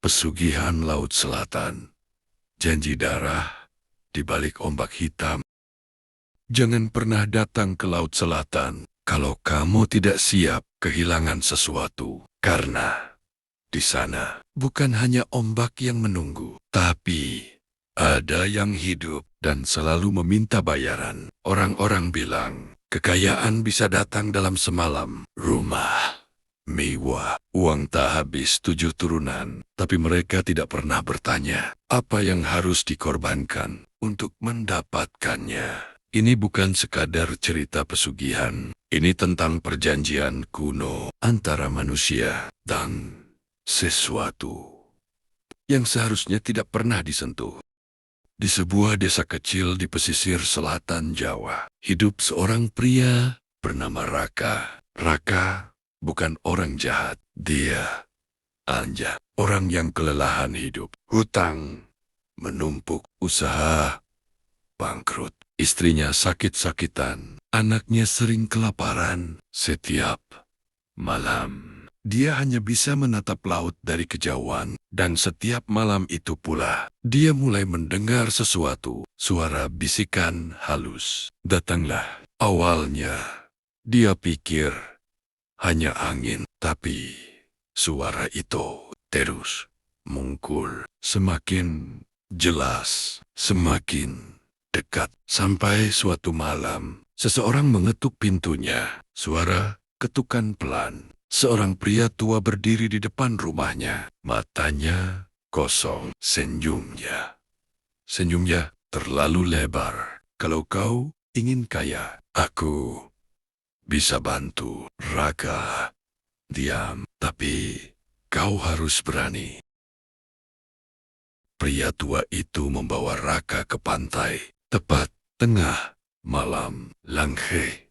Pesugihan Laut Selatan. Janji darah di balik ombak hitam. Jangan pernah datang ke Laut Selatan kalau kamu tidak siap kehilangan sesuatu. Karena di sana bukan hanya ombak yang menunggu, tapi ada yang hidup dan selalu meminta bayaran. Orang-orang bilang, kekayaan bisa datang dalam semalam. Rumah mewah, uang tak habis 7 turunan. Tapi mereka tidak pernah bertanya, apa yang harus dikorbankan untuk mendapatkannya. Ini bukan sekadar cerita pesugihan. Ini tentang perjanjian kuno antara manusia dan sesuatu yang seharusnya tidak pernah disentuh. Di sebuah desa kecil di pesisir selatan Jawa, hidup seorang pria bernama Raka. Raka bukan orang jahat. Dia hanya orang yang kelelahan hidup. Hutang menumpuk, usaha bangkrut. Istrinya sakit-sakitan, anaknya sering kelaparan. Setiap malam, dia hanya bisa menatap laut dari kejauhan. Dan setiap malam itu pula, dia mulai mendengar sesuatu. Suara bisikan halus. Datanglah. Awalnya, dia pikir hanya angin. Tapi suara itu terus muncul. Semakin jelas, semakin dekat. Sampai suatu malam, seseorang mengetuk pintunya. Suara ketukan pelan. Seorang pria tua berdiri di depan rumahnya. Matanya kosong. Senyumnya terlalu lebar. Kalau kau ingin kaya, aku bisa bantu. Raka diam, tapi kau harus berani. Pria tua itu membawa Raka ke pantai. Tepat tengah malam, langit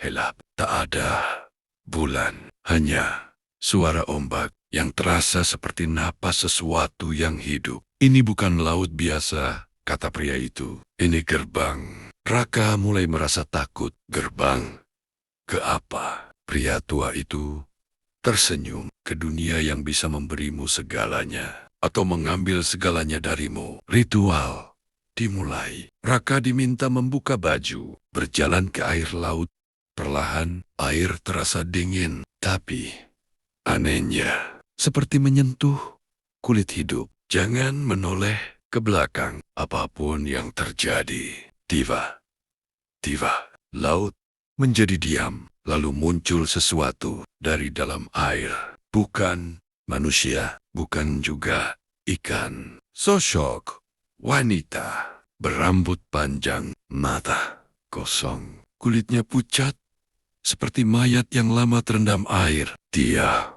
gelap, tak ada bulan, hanya suara ombak yang terasa seperti napas sesuatu yang hidup. Ini bukan laut biasa, kata pria itu. Ini gerbang. Raka mulai merasa takut. Gerbang ke apa? Pria tua itu tersenyum. Ke dunia yang bisa memberimu segalanya atau mengambil segalanya darimu. Ritual dimulai. Raka diminta membuka baju, berjalan ke air laut. Perlahan, air terasa dingin, tapi anehnya, seperti menyentuh kulit hidup. Jangan menoleh ke belakang, apapun yang terjadi. Tiba-tiba, laut menjadi diam, lalu muncul sesuatu dari dalam air. Bukan manusia, bukan juga ikan. Sosok wanita, berambut panjang, mata kosong, kulitnya pucat, seperti mayat yang lama terendam air. Dia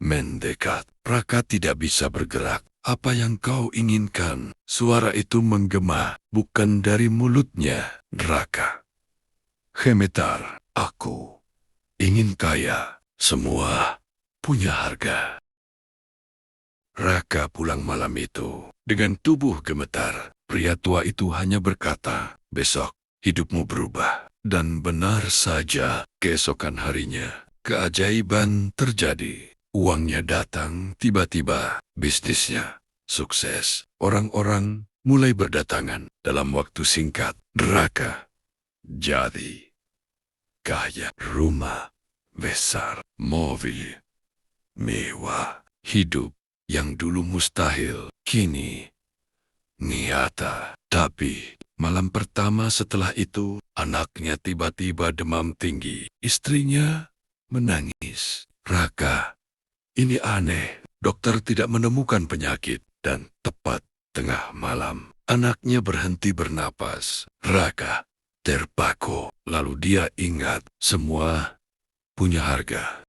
mendekat. Raka tidak bisa bergerak. Apa yang kau inginkan? Suara itu menggema, bukan dari mulutnya. Raka gemetar. Aku ingin kaya. Semua punya harga. Raka pulang malam itu dengan tubuh gemetar. Pria tua itu hanya berkata, besok hidupmu berubah. Dan benar saja, keesokan harinya, keajaiban terjadi. Uangnya datang tiba-tiba, bisnisnya sukses. Orang-orang mulai berdatangan. Dalam waktu singkat, Raka jadi kaya. Rumah besar, mobil mewah. Hidup yang dulu mustahil, kini nyata. Tapi malam pertama setelah itu, anaknya tiba-tiba demam tinggi. Istrinya menangis. Raka, ini aneh. Dokter tidak menemukan penyakit. Dan tepat tengah malam, anaknya berhenti bernapas. Raka terpaku. Lalu dia ingat, semua punya harga.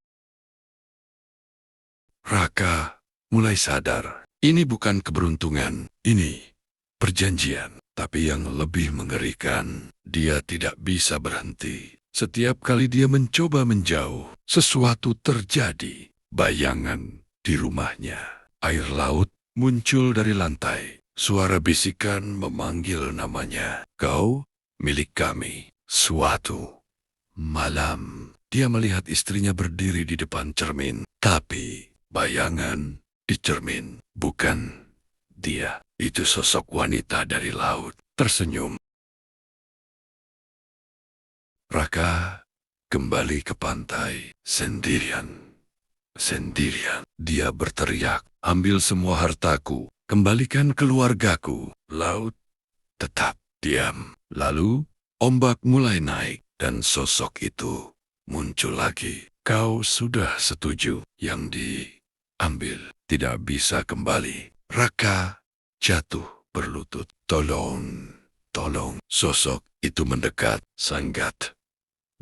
Raka mulai sadar. Ini bukan keberuntungan. Ini perjanjian. Tapi yang lebih mengerikan, dia tidak bisa berhenti. Setiap kali dia mencoba menjauh, sesuatu terjadi. Bayangan di rumahnya. Air laut muncul dari lantai. Suara bisikan memanggil namanya. Kau milik kami. Suatu malam, dia melihat istrinya berdiri di depan cermin. Tapi bayangan di cermin. Bukan dia, itu sosok wanita dari laut, tersenyum. Raka kembali ke pantai sendirian. Sendirian, dia berteriak, ambil semua hartaku, kembalikan keluargaku. Laut tetap diam. Lalu, ombak mulai naik, dan sosok itu muncul lagi. Kau sudah setuju, yang diambil tidak bisa kembali. Raka jatuh berlutut. Tolong, tolong. Sosok itu mendekat, sangat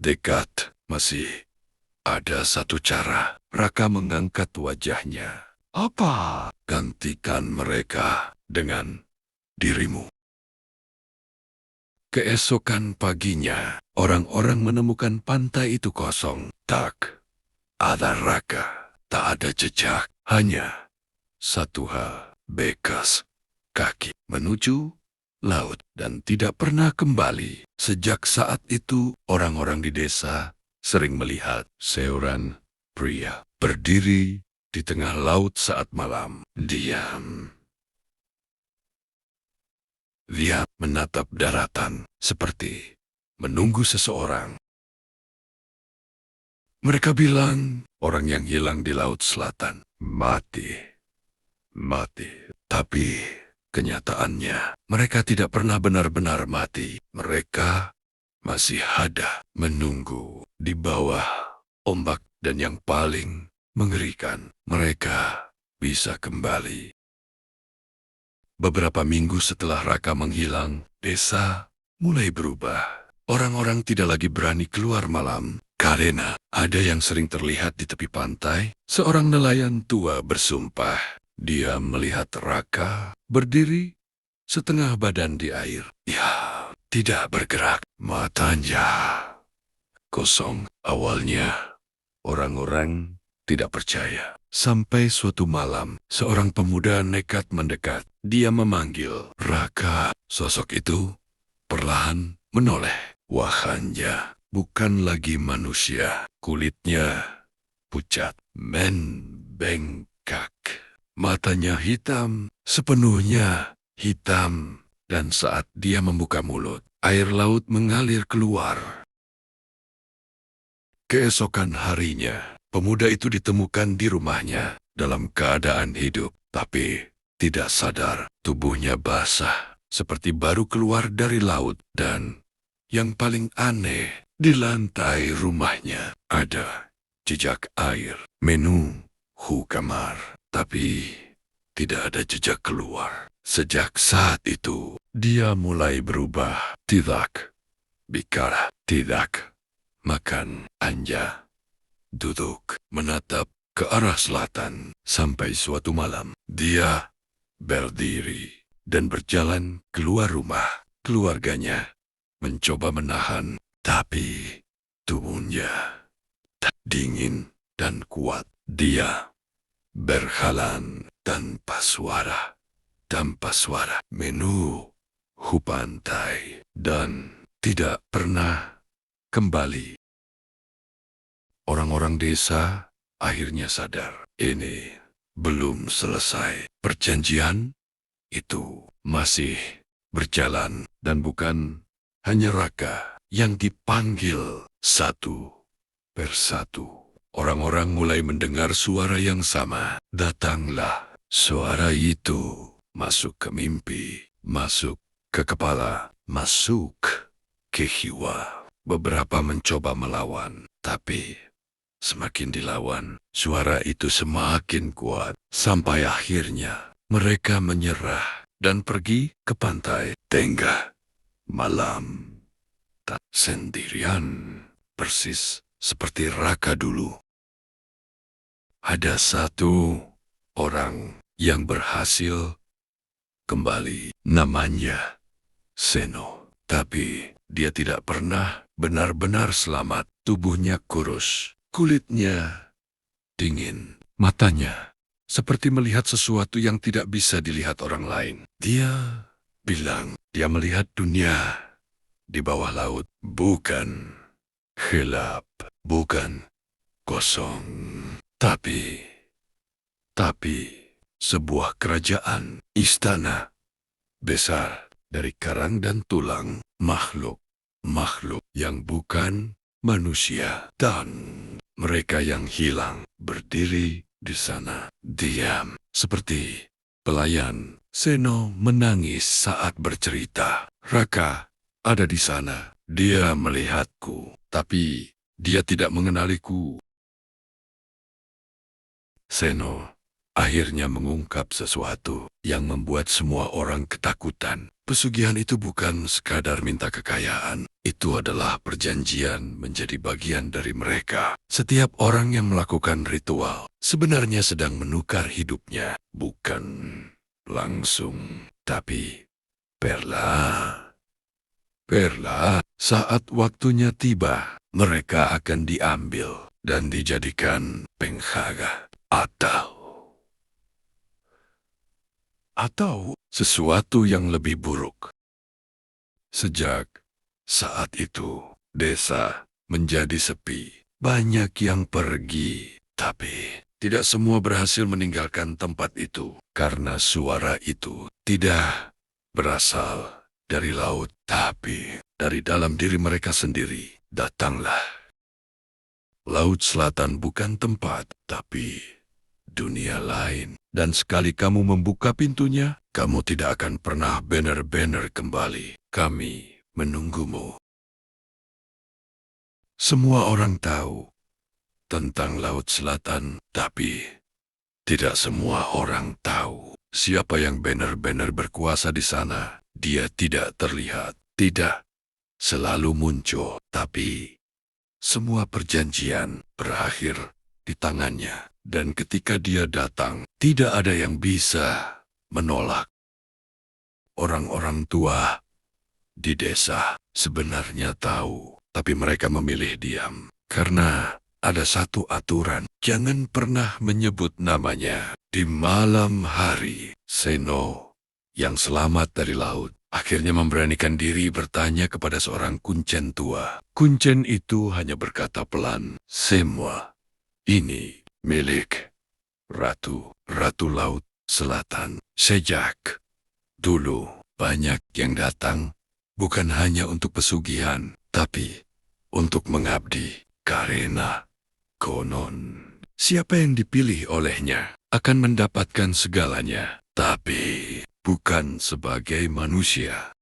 dekat. Masih ada satu cara. Raka mengangkat wajahnya. Apa? Gantikan mereka dengan dirimu. Keesokan paginya, orang-orang menemukan pantai itu kosong. Tak ada Raka, tak ada jejak, hanya satu hal, bekas kaki menuju laut dan tidak pernah kembali. Sejak saat itu, orang-orang di desa sering melihat seorang pria berdiri di tengah laut saat malam. Diam. Dia menatap daratan seperti menunggu seseorang. Mereka bilang, orang yang hilang di Laut Selatan mati. Mati. Tapi kenyataannya, mereka tidak pernah benar-benar mati. Mereka masih ada menunggu di bawah ombak, dan yang paling mengerikan, mereka bisa kembali. Beberapa minggu setelah Raka menghilang, desa mulai berubah. Orang-orang tidak lagi berani keluar malam karena ada yang sering terlihat di tepi pantai. Seorang nelayan tua bersumpah. Dia melihat Raka berdiri setengah badan di air. Ya, tidak bergerak. Matanya kosong. Awalnya, orang-orang tidak percaya. Sampai suatu malam, seorang pemuda nekat mendekat. Dia memanggil Raka. Sosok itu perlahan menoleh. Wajahnya bukan lagi manusia. Kulitnya pucat, membengkak. Matanya hitam, sepenuhnya hitam. Dan saat dia membuka mulut, air laut mengalir keluar. Keesokan harinya, pemuda itu ditemukan di rumahnya dalam keadaan hidup, tapi tidak sadar. Tubuhnya basah, seperti baru keluar dari laut. Dan yang paling aneh, di lantai rumahnya ada jejak air. Menu kamar, tapi tidak ada jejak keluar. Sejak saat itu, dia mulai berubah. Tidak bicara, tidak makan. Hanya duduk menatap ke arah selatan. Sampai suatu malam, dia berdiri dan berjalan keluar rumah. Keluarganya mencoba menahan, tapi tubuhnya tak dingin dan kuat. Dia berjalan tanpa suara. Tanpa suara. Menu pantai dan tidak pernah kembali. Orang-orang desa akhirnya sadar, ini belum selesai. Perjanjian itu masih berjalan, dan bukan hanya Raka yang dipanggil. Satu persatu, orang-orang mulai mendengar suara yang sama. Datanglah. Suara itu masuk ke mimpi, masuk ke kepala, masuk ke jiwa. Beberapa mencoba melawan, tapi semakin dilawan, suara itu semakin kuat. Sampai akhirnya mereka menyerah dan pergi ke pantai. Tengah malam, tak sendirian, persis seperti Raka dulu. Ada satu orang yang berhasil kembali. Namanya Seno. Tapi dia tidak pernah benar-benar selamat. Tubuhnya kurus, kulitnya dingin, matanya seperti melihat sesuatu yang tidak bisa dilihat orang lain. Dia bilang dia melihat dunia di bawah laut. Bukan gelap, bukan kosong, tapi sebuah kerajaan, istana besar dari karang dan tulang, makhluk yang bukan manusia, dan mereka yang hilang berdiri di sana, diam seperti pelayan. Seno menangis saat bercerita. Raka ada di sana. Dia melihatku, tapi dia tidak mengenaliku. Seno akhirnya mengungkap sesuatu yang membuat semua orang ketakutan. Pesugihan itu bukan sekadar minta kekayaan. Itu adalah perjanjian menjadi bagian dari mereka. Setiap orang yang melakukan ritual sebenarnya sedang menukar hidupnya. Bukan langsung, tapi Perla, saat waktunya tiba, mereka akan diambil dan dijadikan penghaga atau sesuatu yang lebih buruk. Sejak saat itu, desa menjadi sepi. Banyak yang pergi, tapi tidak semua berhasil meninggalkan tempat itu karena suara itu tidak berasal dari laut, tapi dari dalam diri mereka sendiri. Datanglah. Laut Selatan bukan tempat, tapi dunia lain. Dan sekali kamu membuka pintunya, kamu tidak akan pernah benar-benar kembali. Kami menunggumu. Semua orang tahu tentang Laut Selatan, tapi tidak semua orang tahu siapa yang benar-benar berkuasa di sana. Dia tidak terlihat, tidak selalu muncul, tapi semua perjanjian berakhir di tangannya. Dan ketika dia datang, tidak ada yang bisa menolak. Orang-orang tua di desa sebenarnya tahu, tapi mereka memilih diam. Karena ada satu aturan, jangan pernah menyebut namanya. Di malam hari, Seno yang selamat dari laut akhirnya memberanikan diri bertanya kepada seorang kuncen tua. Kuncen itu hanya berkata pelan, "Semua ini milik Ratu Laut Selatan. Sejak dulu banyak yang datang, bukan hanya untuk pesugihan, tapi untuk mengabdi. Karena konon siapa yang dipilih olehnya akan mendapatkan segalanya, tapi bukan sebagai manusia.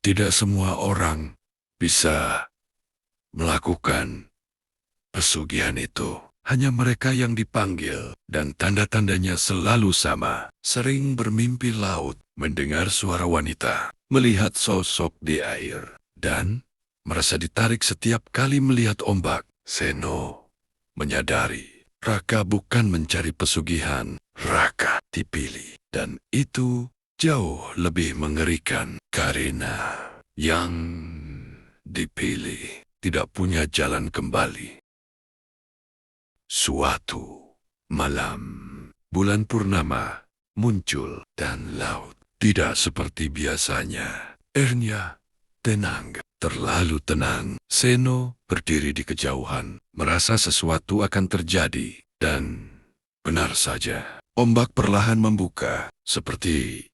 Tidak semua orang bisa melakukan pesugihan itu. Hanya mereka yang dipanggil, dan tanda-tandanya selalu sama. Sering bermimpi laut, mendengar suara wanita, melihat sosok di air, dan merasa ditarik setiap kali melihat ombak. Seno menyadari, Raka bukan mencari pesugihan. Raka dipilih, dan itu jauh lebih mengerikan. Karena yang dipilih tidak punya jalan kembali. Suatu malam, bulan purnama muncul dan laut tidak seperti biasanya. Airnya tenang, terlalu tenang. Seno berdiri di kejauhan, merasa sesuatu akan terjadi. Dan benar saja, ombak perlahan membuka, seperti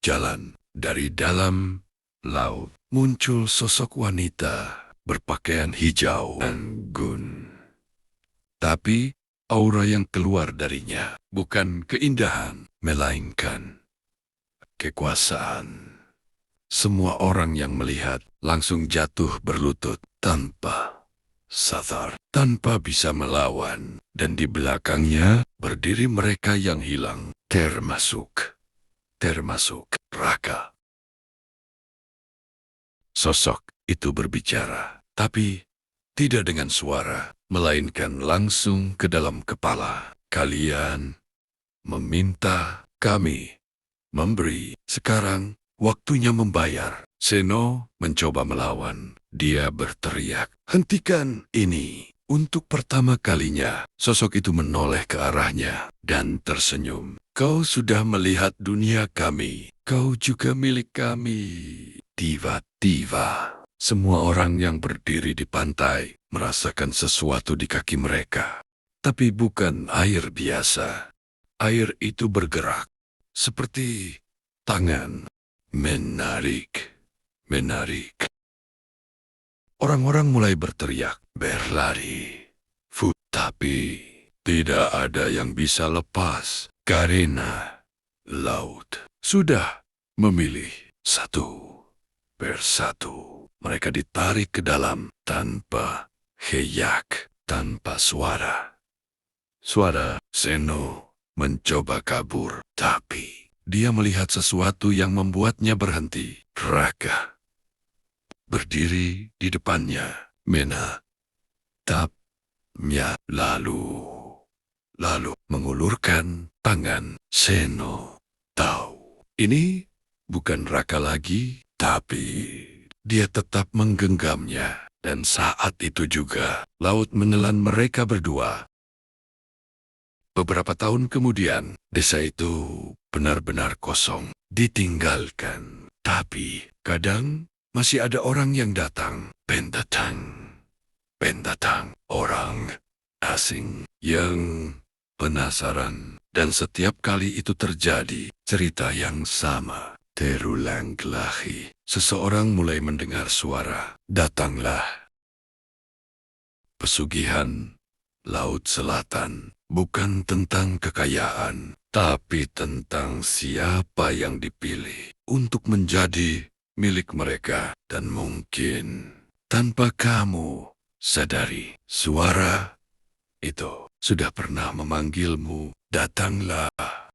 jalan. Dari dalam laut muncul sosok wanita berpakaian hijau anggun. Tapi aura yang keluar darinya bukan keindahan, melainkan kekuasaan. Semua orang yang melihat langsung jatuh berlutut tanpa sadar, tanpa bisa melawan. Dan di belakangnya berdiri mereka yang hilang, termasuk Raka. Sosok itu berbicara, tapi tidak dengan suara, melainkan langsung ke dalam kepala. Kalian meminta, kami memberi. Sekarang waktunya membayar. Seno mencoba melawan. Dia berteriak, "Hentikan ini!" Untuk pertama kalinya, sosok itu menoleh ke arahnya dan tersenyum. "Kau sudah melihat dunia kami. Kau juga milik kami." Tiba-tiba, semua orang yang berdiri di pantai merasakan sesuatu di kaki mereka. Tapi bukan air biasa. Air itu bergerak, seperti tangan menarik. Orang-orang mulai berteriak, berlari. Tapi tidak ada yang bisa lepas karena laut sudah memilih satu persatu. Mereka ditarik ke dalam tanpa heyak, tanpa suara. Zeno mencoba kabur, tapi dia melihat sesuatu yang membuatnya berhenti. Raka berdiri di depannya, menatapnya, lalu mengulurkan tangan. Zeno tahu ini bukan Raka lagi, tapi dia tetap menggenggamnya. Dan saat itu juga, laut menelan mereka berdua. Beberapa tahun kemudian, desa itu benar-benar kosong, ditinggalkan. Tapi kadang masih ada orang yang datang. Pendatang, orang asing yang penasaran. Dan setiap kali itu terjadi, cerita yang sama terulang lagi. Seseorang mulai mendengar suara, datanglah. Pesugihan Laut Selatan bukan tentang kekayaan, tapi tentang siapa yang dipilih untuk menjadi milik mereka. Dan mungkin tanpa kamu sadari, suara itu sudah pernah memanggilmu. Datanglah.